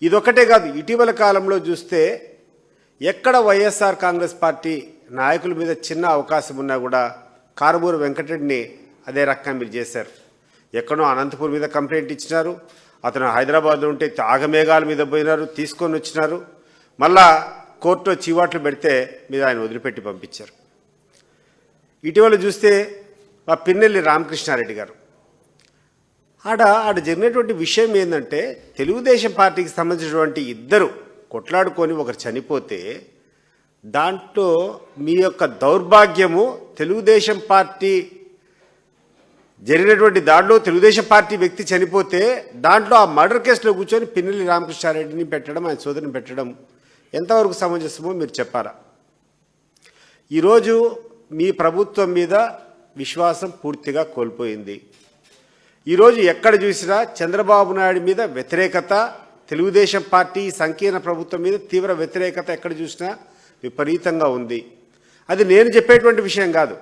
ఇదొక్కటే కాదు, ఇటీవల కాలంలో చూస్తే ఎక్కడ వైఎస్ఆర్ కాంగ్రెస్ పార్టీ నాయకుల మీద చిన్న అవకాశం ఉన్నా కూడా కారుమూరి వెంకటరెడ్డిని అదే రకంగా మీరు చేశారు. ఎక్కడో అనంతపూర్ మీద కంప్లైంట్ ఇచ్చినారు, అతను హైదరాబాద్లో ఉంటే ఆగమేఘాల మీద పోయినారు, తీసుకొని వచ్చినారు, మళ్ళా కోర్టులో చీవాట్లు పెడితే మీరు ఆయన వదిలిపెట్టి పంపించారు. ఇటీవల చూస్తే మా పిన్నెల్లి రామకృష్ణారెడ్డి గారు ఆడ జరిగినటువంటి విషయం ఏంటంటే, తెలుగుదేశం పార్టీకి సంబంధించినటువంటి ఇద్దరు కొట్లాడుకొని ఒకరు చనిపోతే దాంట్లో మీ యొక్క దౌర్భాగ్యము, తెలుగుదేశం పార్టీ జరిగినటువంటి దాంట్లో తెలుగుదేశం పార్టీ వ్యక్తి చనిపోతే దాంట్లో ఆ మర్డర్ కేసులో కూర్చొని పిన్నెల్లి రామకృష్ణారెడ్డిని పెట్టడం, ఆయన సోదరిని పెట్టడం ఎంతవరకు సమంజసమో మీరు చెప్పారా? ఈరోజు మీ ప్రభుత్వం మీద విశ్వాసం పూర్తిగా కోల్పోయింది. ఈరోజు ఎక్కడ చూసినా చంద్రబాబు నాయుడు మీద వ్యతిరేకత, తెలుగుదేశం పార్టీ సంకీర్ణ ప్రభుత్వం మీద తీవ్ర వ్యతిరేకత ఎక్కడ చూసినా విపరీతంగా ఉంది. అది నేను చెప్పేటువంటి విషయం కాదు,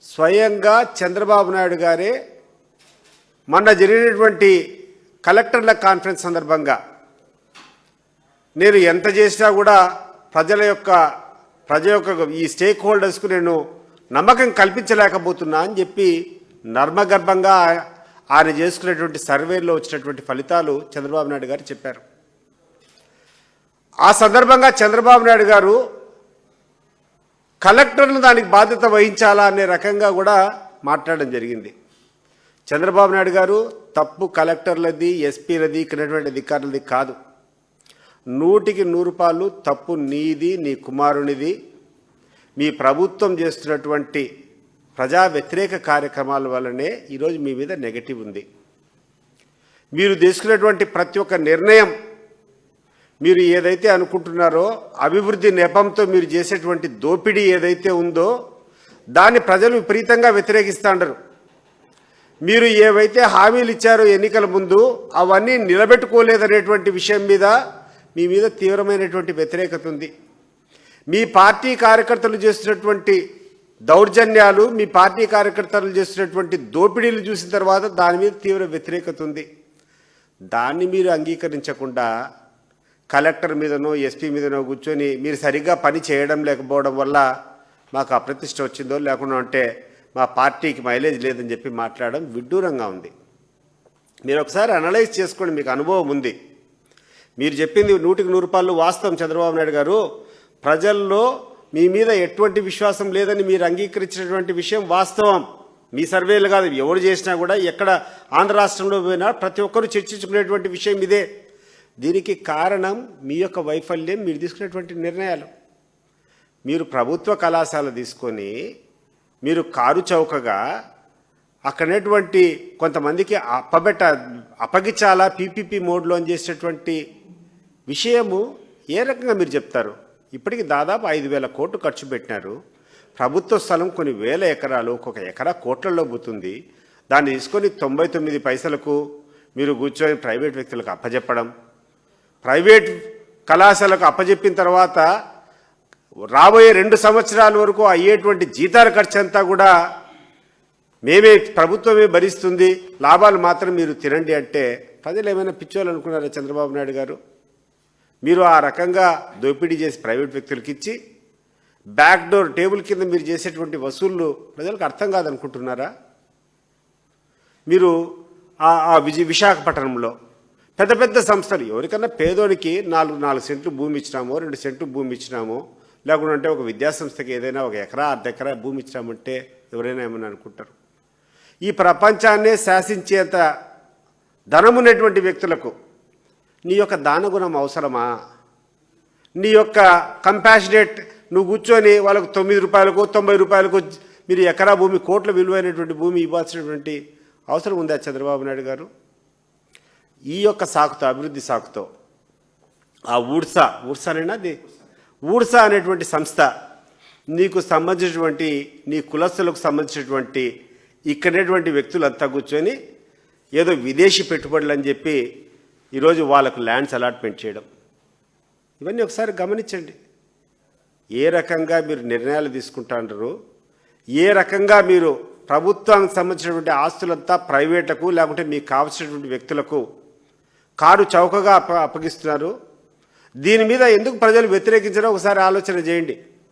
స్వయంగా చంద్రబాబు నాయుడు గారే మొన్న జరిగినటువంటి కలెక్టర్ల కాన్ఫరెన్స్ సందర్భంగా నేను ఎంత చేసినా కూడా ప్రజల యొక్క ఈ స్టేక్ హోల్డర్స్కు నేను నమ్మకం కల్పించలేకపోతున్నా అని చెప్పి నర్మగర్భంగా ఆయన చేసుకునేటువంటి సర్వేలో వచ్చినటువంటి ఫలితాలు చంద్రబాబు నాయుడు గారు చెప్పారు. ఆ సందర్భంగా చంద్రబాబు నాయుడు గారు కలెక్టర్లు దానికి బాధ్యత వహించాలా అనే రకంగా కూడా మాట్లాడడం జరిగింది. చంద్రబాబు నాయుడు గారు తప్పు కలెక్టర్లది, ఎస్పీలది, ఇక్కడటువంటి అధికారులది కాదు, 100కి 100 తప్పు నీది, నీ కుమారునిది. మీ ప్రభుత్వం చేస్తున్నటువంటి ప్రజా వ్యతిరేక కార్యక్రమాల వల్లనే ఈరోజు మీ మీద నెగటివ్ ఉంది. మీరు తీసుకున్నటువంటి ప్రతి ఒక్క నిర్ణయం, మీరు ఏదైతే అనుకుంటున్నారో అభివృద్ధి నెపంతో మీరు చేసేటువంటి దోపిడీ ఏదైతే ఉందో దాన్ని ప్రజలు విపరీతంగా వ్యతిరేకిస్తాండరు. మీరు ఏవైతే హామీలు ఇచ్చారో ఎన్నికల ముందు అవన్నీ నిలబెట్టుకోలేదనేటువంటి విషయం మీద మీ మీద తీవ్రమైనటువంటి వ్యతిరేకత ఉంది. మీ పార్టీ కార్యకర్తలు చేస్తున్నటువంటి దౌర్జన్యాలు, మీ పార్టీ కార్యకర్తలు చేస్తున్నటువంటి దోపిడీలు చూసిన తర్వాత దాని మీద తీవ్ర వ్యతిరేకత ఉంది. దాన్ని మీరు అంగీకరించకుండా కలెక్టర్ మీదనో ఎస్పీ మీదనో కూర్చొని మీరు సరిగ్గా పని చేయడం లేకపోవడం వల్ల మాకు అప్రతిష్ట వచ్చిందో, లేకుండా అంటే మా పార్టీకి మైలేజ్ లేదని చెప్పి మాట్లాడడం విడ్డూరంగా ఉంది. మీరు ఒకసారి అనలైజ్ చేసుకోండి, మీకు అనుభవం ఉంది. మీరు చెప్పింది 100కి 100 వాస్తవం. చంద్రబాబు నాయుడు గారు ప్రజల్లో మీ మీద ఎటువంటి విశ్వాసం లేదని మీరు అంగీకరించినటువంటి విషయం వాస్తవం. మీ సర్వేలు కాదు, ఎవరు చేసినా కూడా ఎక్కడ ఆంధ్ర రాష్ట్రంలో పోయినా ప్రతి ఒక్కరూ చర్చించుకునేటువంటి విషయం ఇదే. దీనికి కారణం మీ యొక్క వైఫల్యం, మీరు తీసుకునేటువంటి నిర్ణయాలు. మీరు ప్రభుత్వ కళాశాల తీసుకొని మీరు కారు చౌకగా అక్కడనేటువంటి కొంతమందికి అప్పగించాలా పీపీపీ మోడ్లో అని చేసేటువంటి విషయము ఏ రకంగా మీరు చెప్తారు? ఇప్పటికి దాదాపు 5,000 కోట్లు ఖర్చు పెట్టినారు. ప్రభుత్వ స్థలం కొన్ని వేల ఎకరాలు, ఒక్కొక్క ఎకరా కోట్లలో పోతుంది. దాన్ని తీసుకొని 99 పైసలకు మీరు కూర్చొని ప్రైవేట్ వ్యక్తులకు అప్పజెప్పడం, ప్రైవేట్ కళాశాలకు అప్పజెప్పిన తర్వాత రాబోయే 2 సంవత్సరాల వరకు అయ్యేటువంటి జీతాల ఖర్చు అంతా కూడా మేమే, ప్రభుత్వమే భరిస్తుంది, లాభాలు మాత్రం మీరు తినండి అంటే ప్రజలు ఏమైనా పిచ్చోళ్ళు అనుకున్నారా చంద్రబాబు నాయుడు గారు? మీరు ఆ రకంగా దోపిడీ చేసి ప్రైవేట్ వ్యక్తులకు ఇచ్చి బ్యాక్ డోర్ టేబుల్ కింద మీరు చేసేటువంటి వసూళ్ళు ప్రజలకు అర్థం కాదనుకుంటున్నారా? మీరు విశాఖపట్నంలో పెద్ద పెద్ద సంస్థలు, ఎవరికన్నా పేదోనికి 4 సెంట్లు భూమి ఇచ్చినామో, 2 సెంట్లు భూమి ఇచ్చినామో, లేకుంటే ఒక విద్యాసంస్థకి ఏదైనా 1 ఎకరా, అర్ధ ఎకరా భూమి ఇచ్చినామంటే ఎవరైనా ఏమని అనుకుంటారు? ఈ ప్రపంచాన్నే శాసించేంత ధనమున్నటువంటి వ్యక్తులకు నీ యొక్క దానగుణం అవసరమా? నీ యొక్క కంపాషనేట్, నువ్వు కూర్చొని వాళ్ళకు 9 రూపాయలకు 90 రూపాయలకు మీరు ఎకరా భూమి, కోట్ల విలువైనటువంటి భూమి ఇవ్వాల్సినటువంటి అవసరం ఉందా చంద్రబాబు నాయుడు గారు? ఈ యొక్క సాకుతో, అభివృద్ధి సాకుతో ఆ ఊడ్సా అనేటువంటి సంస్థ నీకు సంబంధించినటువంటి, నీ కులస్తులకు సంబంధించినటువంటి ఇక్కడటువంటి వ్యక్తులంతా కూర్చొని ఏదో విదేశీ పెట్టుబడులు అని చెప్పి ఈరోజు వాళ్ళకు ల్యాండ్స్ అలాట్మెంట్ చేయడం, ఇవన్నీ ఒకసారి గమనించండి. ఏ రకంగా మీరు నిర్ణయాలు తీసుకుంటారు, ఏ రకంగా మీరు ప్రభుత్వానికి సంబంధించినటువంటి ఆస్తులంతా ప్రైవేట్లకు లేకుంటే మీకు కావాల్సినటువంటి వ్యక్తులకు కారు చౌకగా అప్పగిస్తున్నారు. దీని మీద ఎందుకు ప్రజలు వ్యతిరేకించారో ఒకసారి ఆలోచన చేయండి.